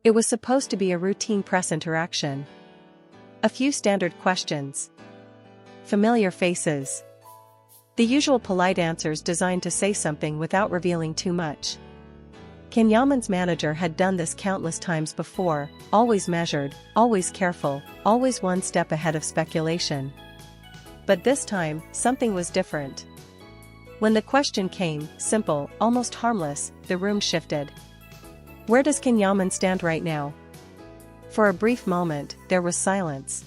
It was supposed to be a routine press interaction. A few standard questions. Familiar faces. The usual polite answers designed to say something without revealing too much. Yaman's manager had done this countless times before, always measured, always careful, always one step ahead of speculation. But this time, something was different. When the question came, simple, almost harmless, the room shifted. Where does Yaman stand right now? For a brief moment, there was silence.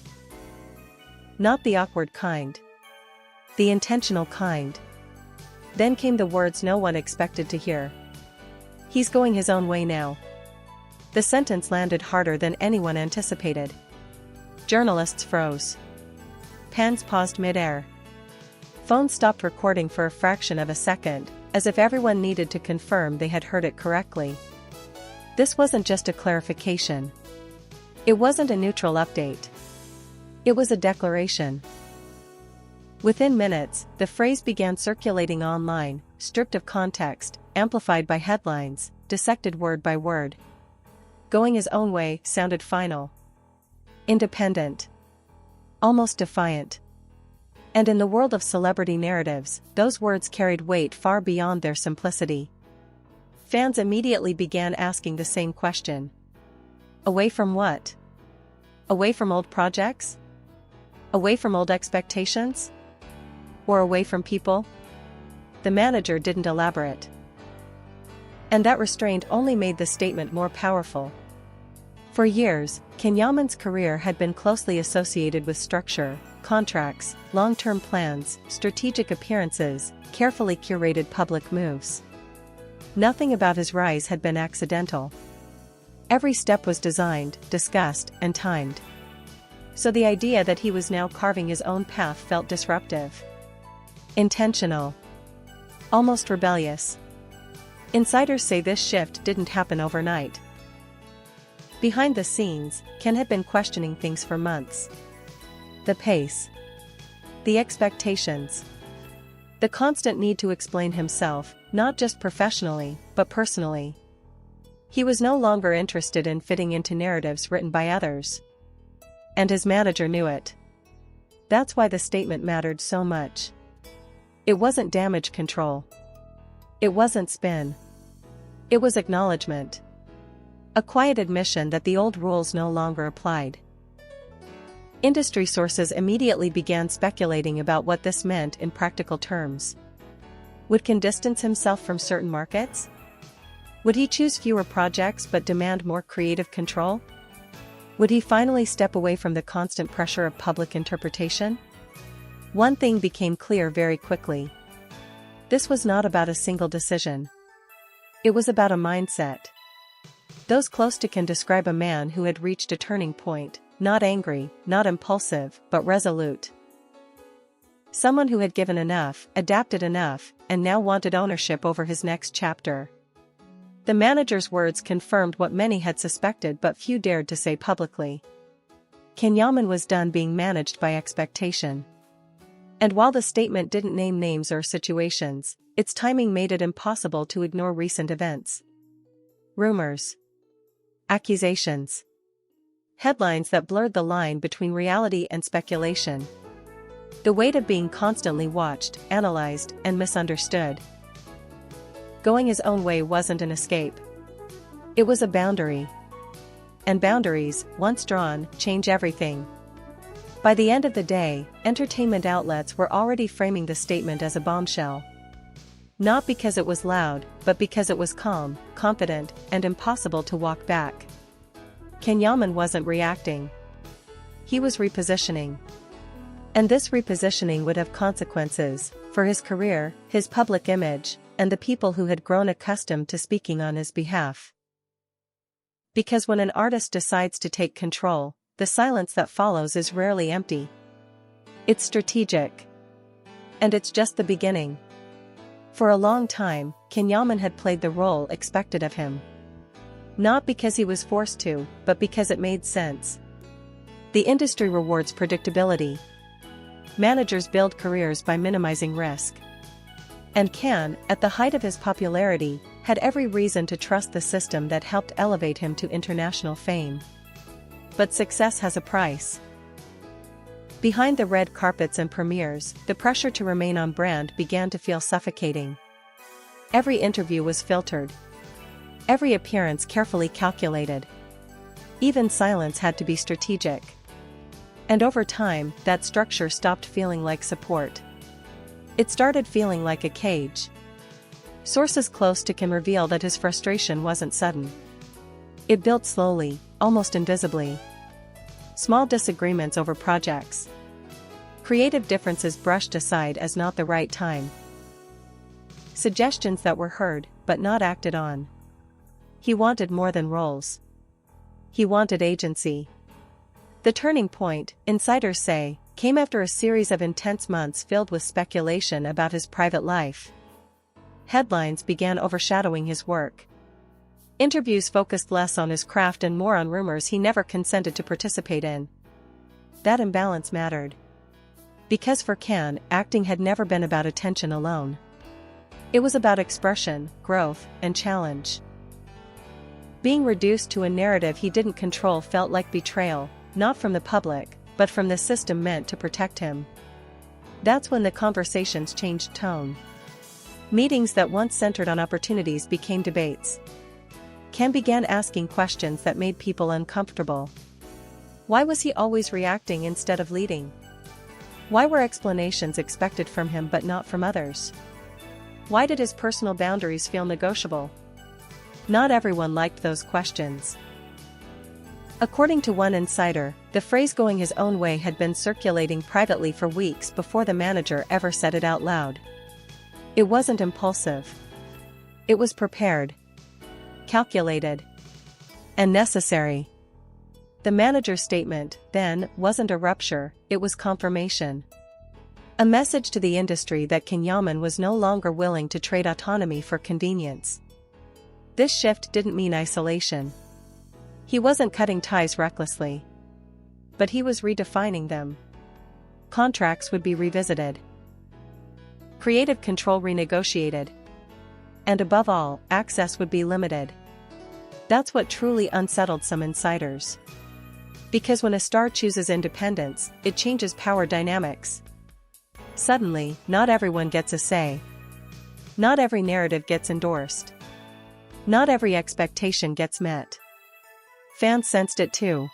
Not the awkward kind. The intentional kind. Then came the words no one expected to hear. He's going his own way now. The sentence landed harder than anyone anticipated. Journalists froze. Pens paused mid-air. Phones stopped recording for a fraction of a second, as if everyone needed to confirm they had heard it correctly. This wasn't just a clarification. It wasn't a neutral update. It was a declaration. Within minutes, the phrase began circulating online, stripped of context, amplified by headlines, dissected word by word. Going his own way sounded final. Independent. Almost defiant. And in the world of celebrity narratives, those words carried weight far beyond their simplicity. Fans immediately began asking the same question. Away from what? Away from old projects? Away from old expectations? Or away from people? The manager didn't elaborate. And that restraint only made the statement more powerful. For years, Yaman's career had been closely associated with structure, contracts, long-term plans, strategic appearances, carefully curated public moves. Nothing about his rise had been accidental. Every step was designed, discussed, and timed. So the idea that he was now carving his own path felt disruptive. Intentional. Almost rebellious. Insiders say this shift didn't happen overnight. Behind the scenes, Ken had been questioning things for months. The pace. The expectations. The constant need to explain himself, not just professionally, but personally. He was no longer interested in fitting into narratives written by others. And his manager knew it. That's why the statement mattered so much. It wasn't damage control. It wasn't spin. It was acknowledgement. A quiet admission that the old rules no longer applied. Industry sources immediately began speculating about what this meant in practical terms. Would Ken distance himself from certain markets? Would he choose fewer projects but demand more creative control? Would he finally step away from the constant pressure of public interpretation? One thing became clear very quickly. This was not about a single decision. It was about a mindset. Those close to Ken describe a man who had reached a turning point, not angry, not impulsive, but resolute. Someone who had given enough, adapted enough, and now wanted ownership over his next chapter. The manager's words confirmed what many had suspected but few dared to say publicly. Yaman was done being managed by expectation. And while the statement didn't name names or situations, its timing made it impossible to ignore recent events. Rumors. Accusations. Headlines that blurred the line between reality and speculation. The weight of being constantly watched, analyzed, and misunderstood. Going his own way wasn't an escape. It was a boundary. And boundaries, once drawn, change everything. By the end of the day, entertainment outlets were already framing the statement as a bombshell. Not because it was loud, but because it was calm, confident, and impossible to walk back. Yaman wasn't reacting. He was repositioning. And this repositioning would have consequences for his career, his public image, and the people who had grown accustomed to speaking on his behalf. Because when an artist decides to take control, the silence that follows is rarely empty. It's strategic. And it's just the beginning. For a long time, Yaman had played the role expected of him. Not because he was forced to, but because it made sense. The industry rewards predictability. Managers build careers by minimizing risk. And Ken, at the height of his popularity, had every reason to trust the system that helped elevate him to international fame. But success has a price. Behind the red carpets and premieres, the pressure to remain on brand began to feel suffocating. Every interview was filtered. Every appearance carefully calculated. Even silence had to be strategic. And over time, that structure stopped feeling like support. It started feeling like a cage. Sources close to Kim reveal that his frustration wasn't sudden. It built slowly, almost invisibly. Small disagreements over projects. Creative differences brushed aside as not the right time. Suggestions that were heard, but not acted on. He wanted more than roles. He wanted agency. The turning point, insiders say, came after a series of intense months filled with speculation about his private life. Headlines began overshadowing his work. Interviews focused less on his craft and more on rumors he never consented to participate in. That imbalance mattered. Because for Can, acting had never been about attention alone. It was about expression, growth, and challenge. Being reduced to a narrative he didn't control felt like betrayal, not from the public, but from the system meant to protect him. That's when the conversations changed tone. Meetings that once centered on opportunities became debates. Can began asking questions that made people uncomfortable. Why was he always reacting instead of leading? Why were explanations expected from him but not from others? Why did his personal boundaries feel negotiable? Not everyone liked those questions. According to one insider, the phrase "going his own way" had been circulating privately for weeks before the manager ever said it out loud. It wasn't impulsive. It was prepared, calculated, and necessary. The manager's statement, then, wasn't a rupture, it was confirmation. A message to the industry that Yaman was no longer willing to trade autonomy for convenience. This shift didn't mean isolation. He wasn't cutting ties recklessly. But he was redefining them. Contracts would be revisited. Creative control renegotiated. And above all, access would be limited. That's what truly unsettled some insiders. Because when a star chooses independence, it changes power dynamics. Suddenly, not everyone gets a say. Not every narrative gets endorsed. Not every expectation gets met. Fans sensed it too.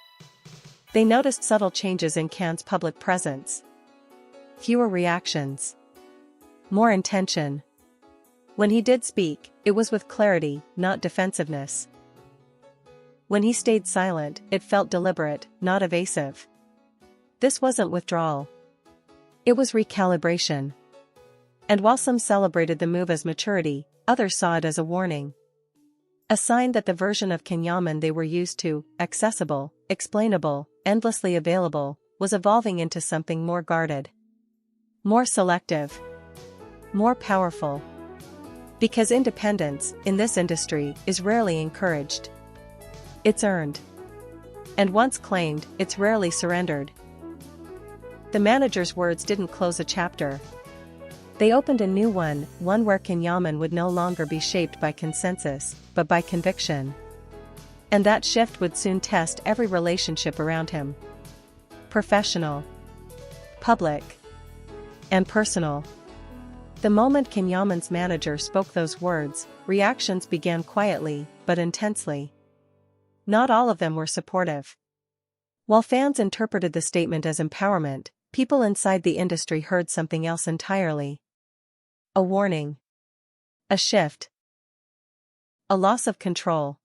They noticed subtle changes in Can's public presence. Fewer reactions. More intention. When he did speak, it was with clarity, not defensiveness. When he stayed silent, it felt deliberate, not evasive. This wasn't withdrawal. It was recalibration. And while some celebrated the move as maturity, others saw it as a warning. A sign that the version of Yaman they were used to, accessible, explainable, endlessly available, was evolving into something more guarded. More selective. More powerful. Because independence, in this industry, is rarely encouraged. It's earned. And once claimed, it's rarely surrendered. The manager's words didn't close a chapter. They opened a new one where Yaman would no longer be shaped by consensus, but by conviction. And that shift would soon test every relationship around him. Professional, public, and personal. The moment Yaman's manager spoke those words, reactions began quietly, but intensely. Not all of them were supportive. While fans interpreted the statement as empowerment, people inside the industry heard something else entirely. A warning. A shift. A loss of control.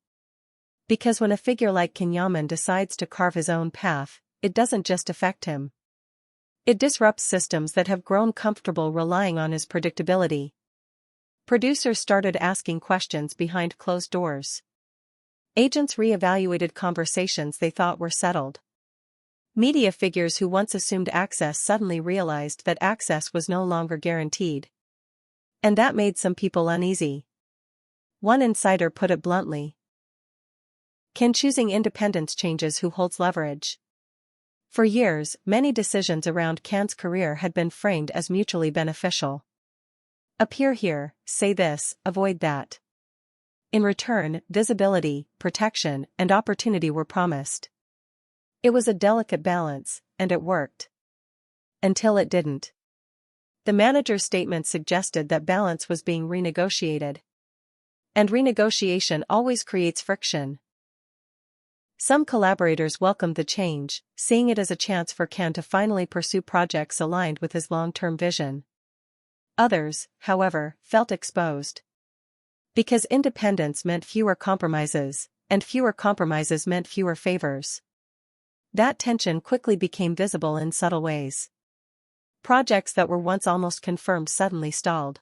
Because when a figure like Yaman decides to carve his own path, it doesn't just affect him. It disrupts systems that have grown comfortable relying on his predictability. Producers started asking questions behind closed doors. Agents re-evaluated conversations they thought were settled. Media figures who once assumed access suddenly realized that access was no longer guaranteed. And that made some people uneasy. One insider put it bluntly. Can choosing independence changes who holds leverage? For years, many decisions around Can's career had been framed as mutually beneficial. Appear here, say this, avoid that. In return, visibility, protection, and opportunity were promised. It was a delicate balance, and it worked. Until it didn't. The manager's statement suggested that balance was being renegotiated. And renegotiation always creates friction. Some collaborators welcomed the change, seeing it as a chance for Can to finally pursue projects aligned with his long-term vision. Others, however, felt exposed. Because independence meant fewer compromises, and fewer compromises meant fewer favors. That tension quickly became visible in subtle ways. Projects that were once almost confirmed suddenly stalled.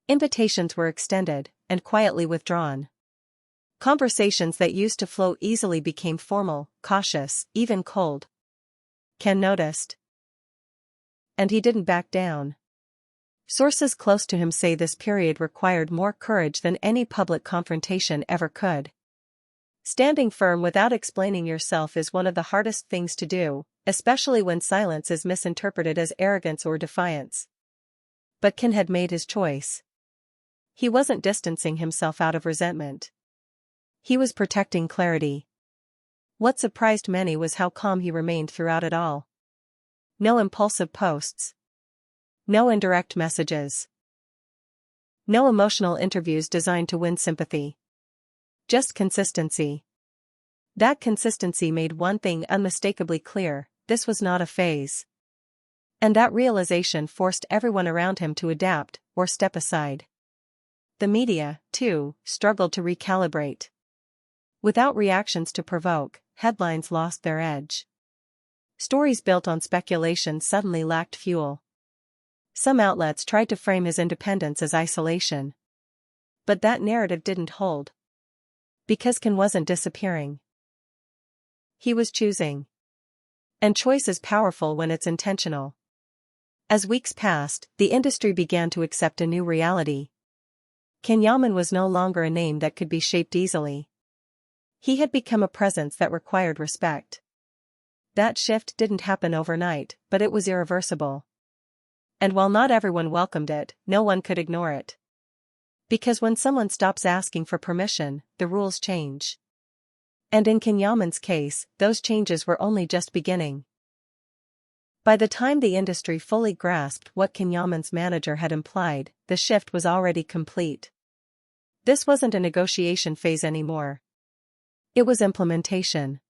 Invitations were extended, and quietly withdrawn. Conversations that used to flow easily became formal, cautious, even cold. Can noticed. And he didn't back down. Sources close to him say this period required more courage than any public confrontation ever could. Standing firm without explaining yourself is one of the hardest things to do, especially when silence is misinterpreted as arrogance or defiance. But Can had made his choice. He wasn't distancing himself out of resentment. He was protecting clarity. What surprised many was how calm he remained throughout it all. No impulsive posts. No indirect messages. No emotional interviews designed to win sympathy. Just consistency. That consistency made one thing unmistakably clear: this was not a phase. And that realization forced everyone around him to adapt, or step aside. The media, too, struggled to recalibrate. Without reactions to provoke, headlines lost their edge. Stories built on speculation suddenly lacked fuel. Some outlets tried to frame his independence as isolation. But that narrative didn't hold. Because Can wasn't disappearing. He was choosing. And choice is powerful when it's intentional. As weeks passed, the industry began to accept a new reality. Yaman was no longer a name that could be shaped easily. He had become a presence that required respect. That shift didn't happen overnight, but it was irreversible. And while not everyone welcomed it, no one could ignore it. Because when someone stops asking for permission, the rules change. And in Yaman's case, those changes were only just beginning. By the time the industry fully grasped what Yaman's manager had implied, the shift was already complete. This wasn't a negotiation phase anymore. It was implementation.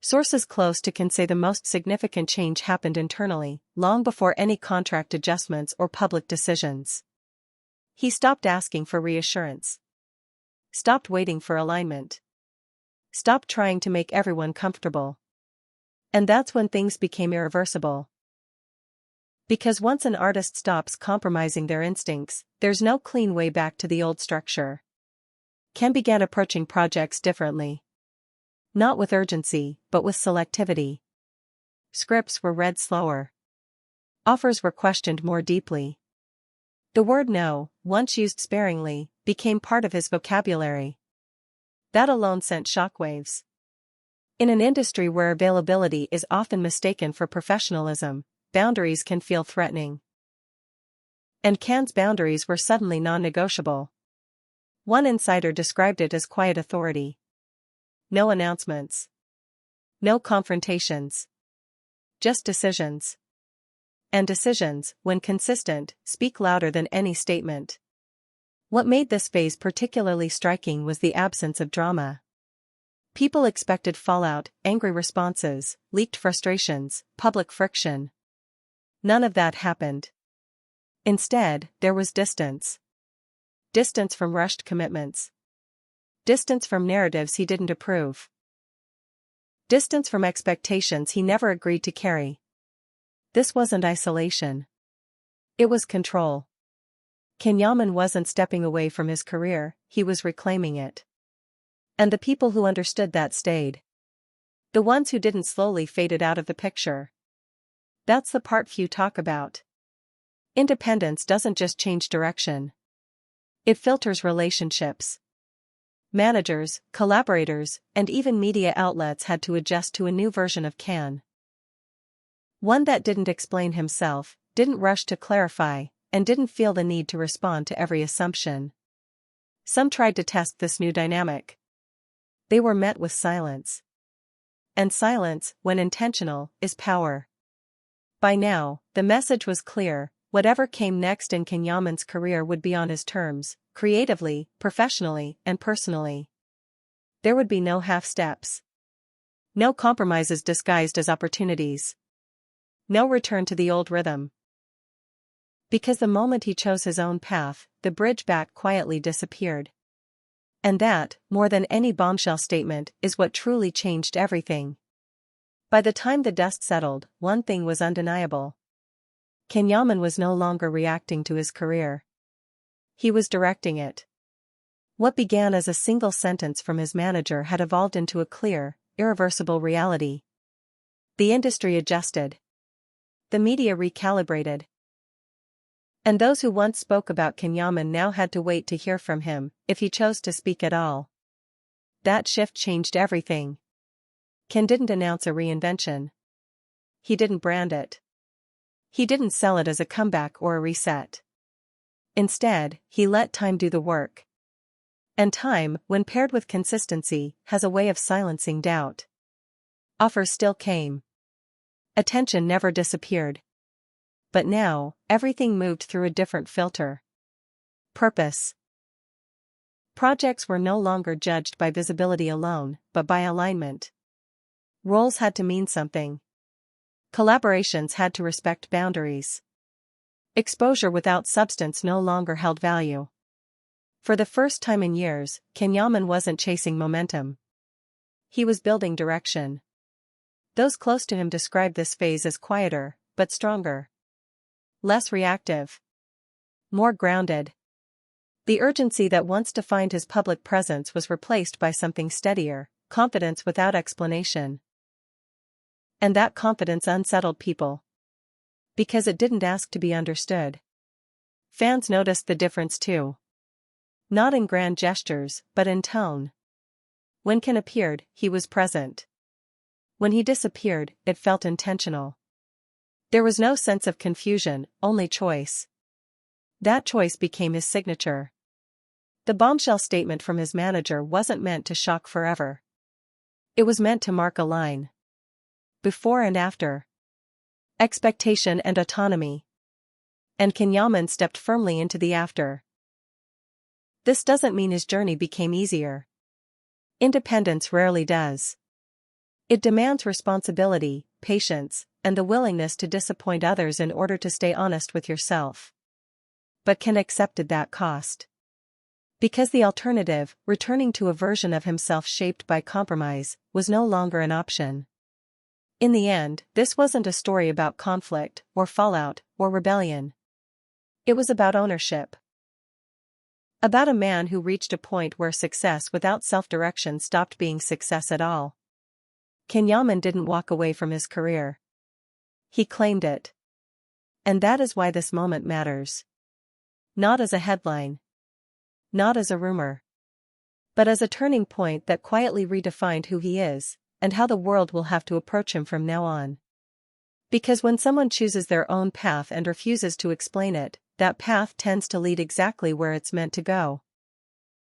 Sources close to Can say the most significant change happened internally, long before any contract adjustments or public decisions. He stopped asking for reassurance. Stopped waiting for alignment. Stopped trying to make everyone comfortable. And that's when things became irreversible. Because once an artist stops compromising their instincts, there's no clean way back to the old structure. Can began approaching projects differently. Not with urgency, but with selectivity. Scripts were read slower. Offers were questioned more deeply. The word no, once used sparingly, became part of his vocabulary. That alone sent shockwaves. In an industry where availability is often mistaken for professionalism, boundaries can feel threatening. And Can's boundaries were suddenly non-negotiable. One insider described it as quiet authority. No announcements. No confrontations. Just decisions. And decisions, when consistent, speak louder than any statement. What made this phase particularly striking was the absence of drama. People expected fallout, angry responses, leaked frustrations, public friction. None of that happened. Instead, there was distance. Distance from rushed commitments. Distance from narratives he didn't approve. Distance from expectations he never agreed to carry. This wasn't isolation. It was control. Yaman wasn't stepping away from his career, he was reclaiming it. And the people who understood that stayed. The ones who didn't slowly faded out of the picture. That's the part few talk about. Independence doesn't just change direction. It filters relationships. Managers, collaborators, and even media outlets had to adjust to a new version of Can. One that didn't explain himself, didn't rush to clarify, and didn't feel the need to respond to every assumption. Some tried to test this new dynamic. They were met with silence. And silence, when intentional, is power. By now, the message was clear: whatever came next in Yaman's career would be on his terms, creatively, professionally, and personally. There would be no half-steps. No compromises disguised as opportunities. No return to the old rhythm. Because the moment he chose his own path, the bridge back quietly disappeared. And that, more than any bombshell statement, is what truly changed everything. By the time the dust settled, one thing was undeniable. Yaman was no longer reacting to his career. He was directing it. What began as a single sentence from his manager had evolved into a clear, irreversible reality. The industry adjusted. The media recalibrated. And those who once spoke about Yaman now had to wait to hear from him, if he chose to speak at all. That shift changed everything. Ken didn't announce a reinvention. He didn't brand it. He didn't sell it as a comeback or a reset. Instead, he let time do the work. And time, when paired with consistency, has a way of silencing doubt. Offers still came. Attention never disappeared. But now, everything moved through a different filter. Purpose. Projects were no longer judged by visibility alone, but by alignment. Roles had to mean something. Collaborations had to respect boundaries. Exposure without substance no longer held value. For the first time in years, Yaman wasn't chasing momentum. He was building direction. Those close to him described this phase as quieter, but stronger. Less reactive. More grounded. The urgency that once defined his public presence was replaced by something steadier: confidence without explanation. And that confidence unsettled people. Because it didn't ask to be understood. Fans noticed the difference too. Not in grand gestures, but in tone. When Ken appeared, he was present. When he disappeared, it felt intentional. There was no sense of confusion, only choice. That choice became his signature. The bombshell statement from his manager wasn't meant to shock forever. It was meant to mark a line. Before and after. Expectation and autonomy. And Yaman stepped firmly into the after. This doesn't mean his journey became easier. Independence rarely does. It demands responsibility, patience, and the willingness to disappoint others in order to stay honest with yourself. But Ken accepted that cost. Because the alternative, returning to a version of himself shaped by compromise, was no longer an option. In the end, this wasn't a story about conflict, or fallout, or rebellion. It was about ownership. About a man who reached a point where success without self-direction stopped being success at all. Yaman didn't walk away from his career. He claimed it. And that is why this moment matters. Not as a headline. Not as a rumor. But as a turning point that quietly redefined who he is, and how the world will have to approach him from now on. Because when someone chooses their own path and refuses to explain it, that path tends to lead exactly where it's meant to go.